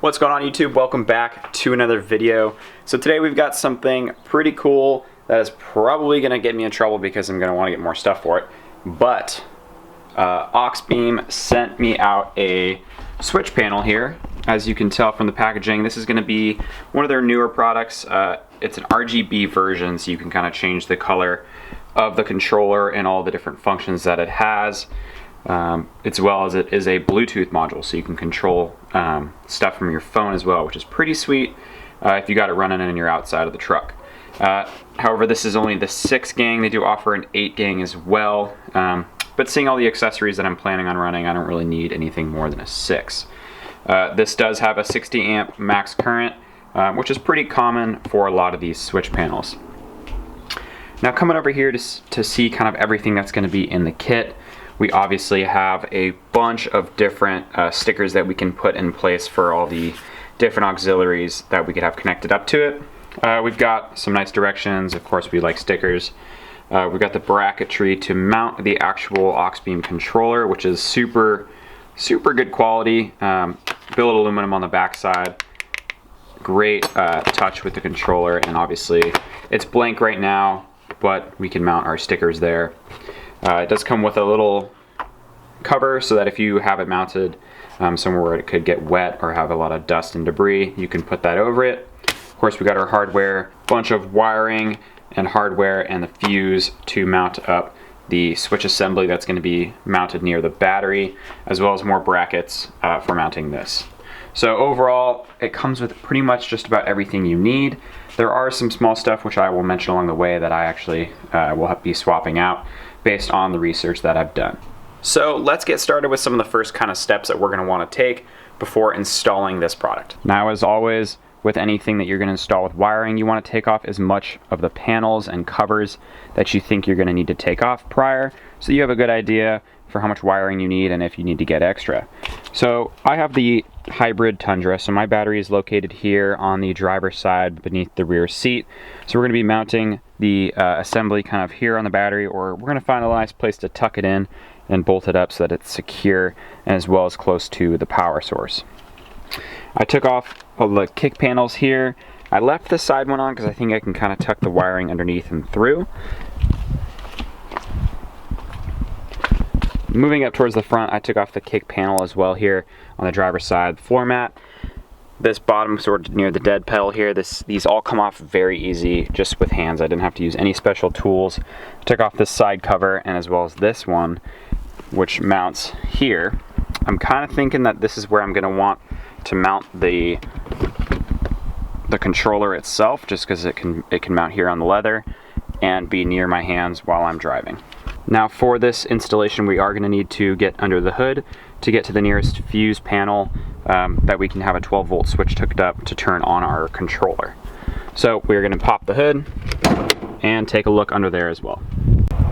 What's going on YouTube? Welcome back to another video. So today we've got something pretty cool that is probably going to get me in trouble because I'm going to want to get more stuff for it. But AuxBeam sent me out a switch panel here. As you can tell from the packaging, this is going to be one of their newer products. It's an RGB version, so you can kind of change the color of the controller and all the different functions that it has. As well as it is a Bluetooth module, so you can control stuff from your phone as well, which is pretty sweet if you got it running in your outside of the truck. However, this is only the 6 gang. They do offer an 8 gang as well, but seeing all the accessories that I'm planning on running, I don't really need anything more than a 6. This does have a 60 amp max current, which is pretty common for a lot of these switch panels. Now coming over here to see kind of everything that's going to be in the kit, we obviously have a bunch of different stickers that we can put in place for all the different auxiliaries that we could have connected up to it. We've got some nice directions. Of course, we like stickers. We've got the bracketry to mount the actual AuxBeam controller, which is super good quality. Billet aluminum on the backside. Great touch with the controller, and obviously it's blank right now, but we can mount our stickers there. It does come with a little cover so that if you have it mounted somewhere where it could get wet or have a lot of dust and debris, you can put that over it. Of course, we got our hardware, bunch of wiring and hardware, and the fuse to mount up the switch assembly that's going to be mounted near the battery, as well as more brackets for mounting this. So overall, it comes with pretty much just about everything you need. There are some small stuff which I will mention along the way that I actually will be swapping out based on the research that I've done. So let's get started with some of the first kind of steps that we're going to want to take before installing this product. Now, as always, with anything that you're going to install with wiring, you want to take off as much of the panels and covers that you think you're going to need to take off prior, so you have a good idea for how much wiring you need and if you need to get extra. So I have the hybrid Tundra, so my battery is located here on the driver's side beneath the rear seat. So we're going to be mounting the assembly kind of here on the battery, or we're going to find a nice place to tuck it in and bolt it up so that it's secure and as well as close to the power source. I took off all the kick panels here. I left the side one on because I think I can kind of tuck the wiring underneath and through. Moving up towards the front, I took off the kick panel as well here on the driver's side floor mat. This bottom sort of near the dead pedal here, these all come off very easy just with hands. I didn't have to use any special tools. I took off this side cover and as well as this one, which mounts here. I'm kind of thinking that this is where I'm going to want to mount the controller itself, just because it can mount here on the leather and be near my hands while I'm driving. Now for this installation, we are going to need to get under the hood to get to the nearest fuse panel that we can have a 12 volt switch hooked up to turn on our controller. So we're going to pop the hood and take a look under there as well.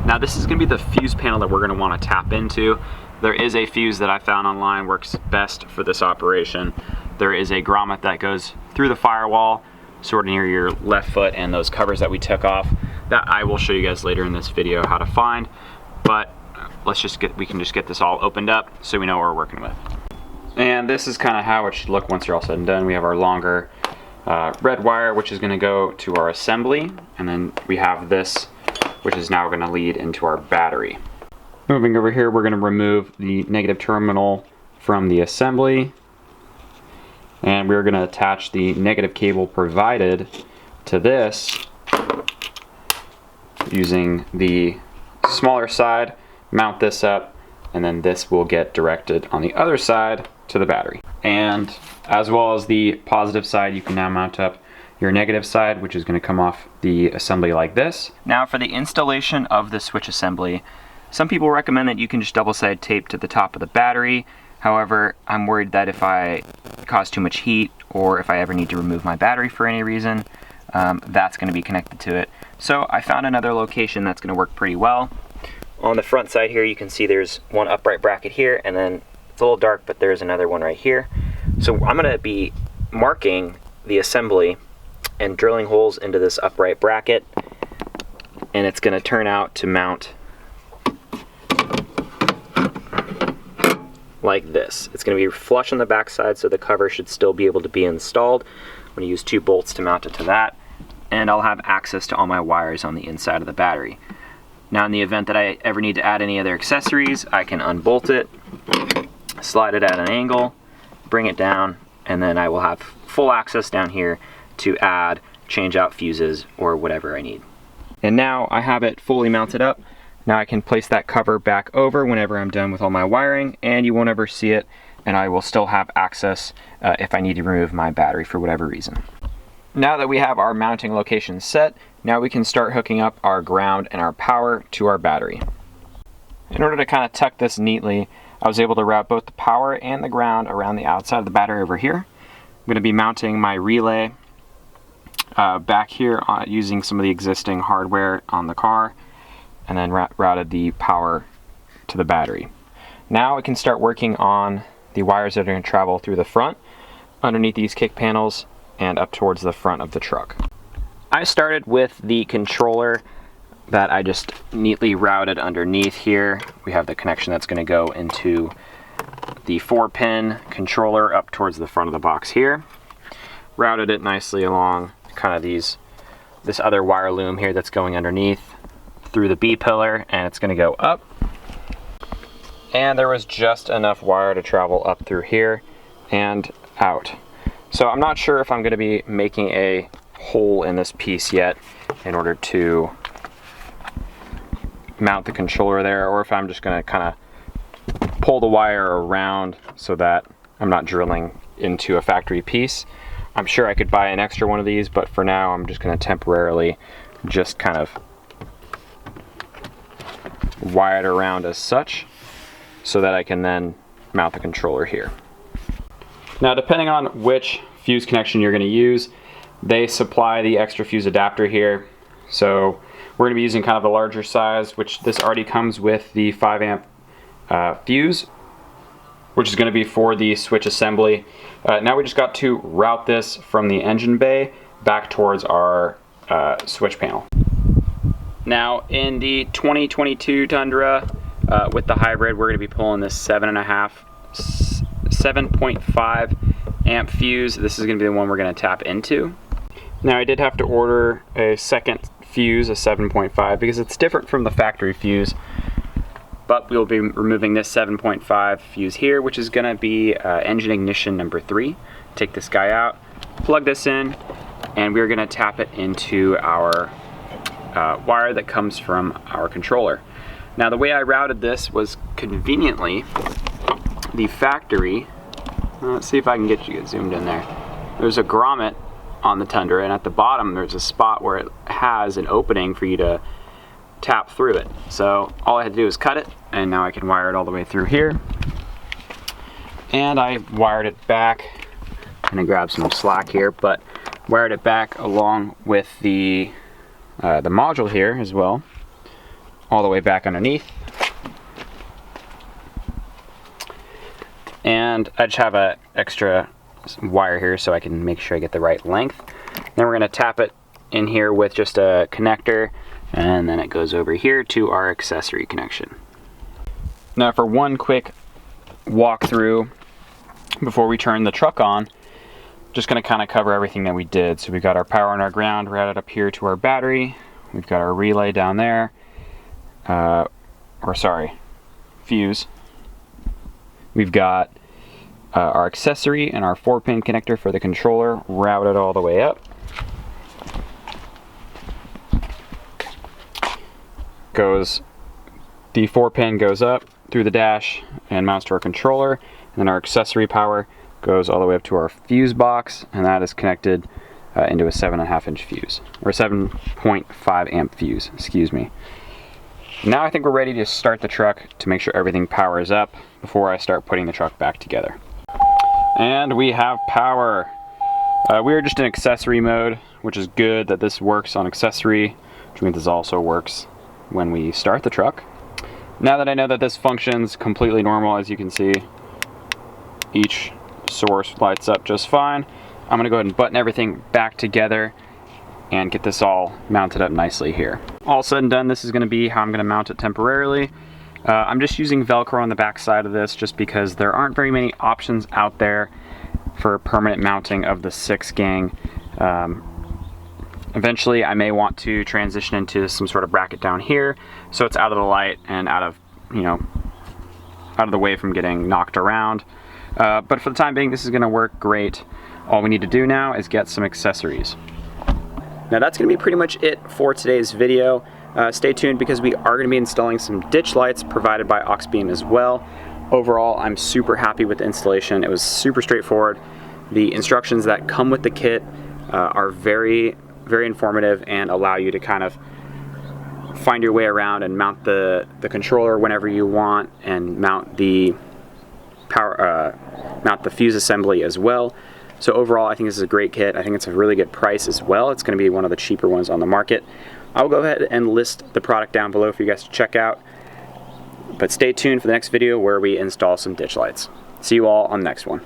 Now this is going to be the fuse panel that we're going to want to tap into. There is a fuse that I found online works best for this operation. There is a grommet that goes through the firewall sort of near your left foot, and those covers that we took off that I will show you guys later in this video how to find. But we can just get this all opened up so we know what we're working with. And this is kind of how it should look once you're all said and done. We have our longer red wire, which is going to go to our assembly, and then we have this, which is now going to lead into our battery. Moving over here, we're going to remove the negative terminal from the assembly, and we're going to attach the negative cable provided to this using the smaller side, mount this up, and then this will get directed on the other side to the battery. And as well as the positive side, you can now mount up your negative side, which is going to come off the assembly like this. Now for the installation of the switch assembly, some people recommend that you can just double-sided tape to the top of the battery. However, I'm worried that if I cause too much heat or if I ever need to remove my battery for any reason, that's going to be connected to it. So I found another location that's going to work pretty well. On the front side here, you can see there's one upright bracket here, and then it's a little dark, but there's another one right here. So I'm going to be marking the assembly and drilling holes into this upright bracket, and it's going to turn out to mount like this. It's going to be flush on the back side, so the cover should still be able to be installed. I'm going to use 2 bolts to mount it to that, and I'll have access to all my wires on the inside of the battery. Now in the event that I ever need to add any other accessories, I can unbolt it, slide it at an angle, bring it down, and then I will have full access down here to add, change out fuses, or whatever I need. And now I have it fully mounted up. Now I can place that cover back over whenever I'm done with all my wiring, and you won't ever see it, and I will still have access if I need to remove my battery for whatever reason. Now that we have our mounting location set, now we can start hooking up our ground and our power to our battery. In order to kind of tuck this neatly, I was able to route both the power and the ground around the outside of the battery over here. I'm going to be mounting my relay back here using some of the existing hardware on the car, and then routed the power to the battery. Now we can start working on the wires that are going to travel through the front, underneath these kick panels, and up towards the front of the truck. I started with the controller that I just neatly routed underneath here. We have the connection that's going to go into the 4-pin controller up towards the front of the box here. Routed it nicely along kind of this other wire loom here that's going underneath through the B-pillar, and it's going to go up. And there was just enough wire to travel up through here and out. So I'm not sure if I'm going to be making a hole in this piece yet in order to mount the controller there, or if I'm just going to kind of pull the wire around so that I'm not drilling into a factory piece. I'm sure I could buy an extra one of these, but for now I'm just going to temporarily just kind of wire it around as such so that I can then mount the controller here. Now, depending on which fuse connection you're going to use, they supply the extra fuse adapter here. So we're going to be using kind of a larger size, which this already comes with the 5 amp fuse, which is going to be for the switch assembly. Now we just got to route this from the engine bay back towards our switch panel. Now in the 2022 Tundra with the hybrid, we're going to be pulling this 7.5 amp fuse. This is going to be the one we're going to tap into. Now I did have to order a second fuse, a 7.5, because it's different from the factory fuse. But we'll be removing this 7.5 fuse here, which is going to be engine ignition number 3. Take this guy out, plug this in, and we're going to tap it into our wire that comes from our controller. Now the way I routed this was conveniently the factory. Let's see if I can get you zoomed in there. There's a grommet on the Tundra, and at the bottom there's a spot where it has an opening for you to tap through it. So all I had to do is cut it, and now I can wire it all the way through here. And I wired it back. I'm gonna grab some slack here, but wired it back along with the module here as well, all the way back underneath. And I just have an extra wire here so I can make sure I get the right length. Then we're gonna tap it in here with just a connector, and then it goes over here to our accessory connection. Now for one quick walkthrough before we turn the truck on, just going to kind of cover everything that we did. So we got our power and our ground routed up here to our battery. We've got our relay down there, fuse. We've got our accessory and our 4-pin connector for the controller routed all the way up. The 4-pin goes up through the dash and mounts to our controller, and then our accessory power goes all the way up to our fuse box, and that is connected into a 7.5 inch fuse, or 7.5 amp fuse, excuse me. Now I think we're ready to start the truck to make sure everything powers up before I start putting the truck back together. And we have power. We are just in accessory mode, which is good that this works on accessory, which means this also works when we start the truck. Now that I know that this functions completely normal, as you can see, each source lights up just fine, I'm going to go ahead and button everything back together and get this all mounted up nicely here. All said and done, this is going to be how I'm going to mount it temporarily. I'm just using Velcro on the back side of this just because there aren't very many options out there for permanent mounting of the 6 gang. Eventually I may want to transition into some sort of bracket down here so it's out of the light and out of, you know, out of the way from getting knocked around. But for the time being, this is going to work great. All we need to do now is get some accessories. Now that's going to be pretty much it for today's video. Stay tuned because we are going to be installing some ditch lights provided by AuxBeam as well. Overall, I'm super happy with the installation. It was super straightforward. The instructions that come with the kit are very informative and allow you to kind of find your way around and mount the controller whenever you want, and mount the fuse assembly as well. So overall, I think this is a great kit. I think it's a really good price as well. It's going to be one of the cheaper ones on the market. I'll go ahead and list the product down below for you guys to check out. But stay tuned for the next video where we install some ditch lights. See you all on the next one.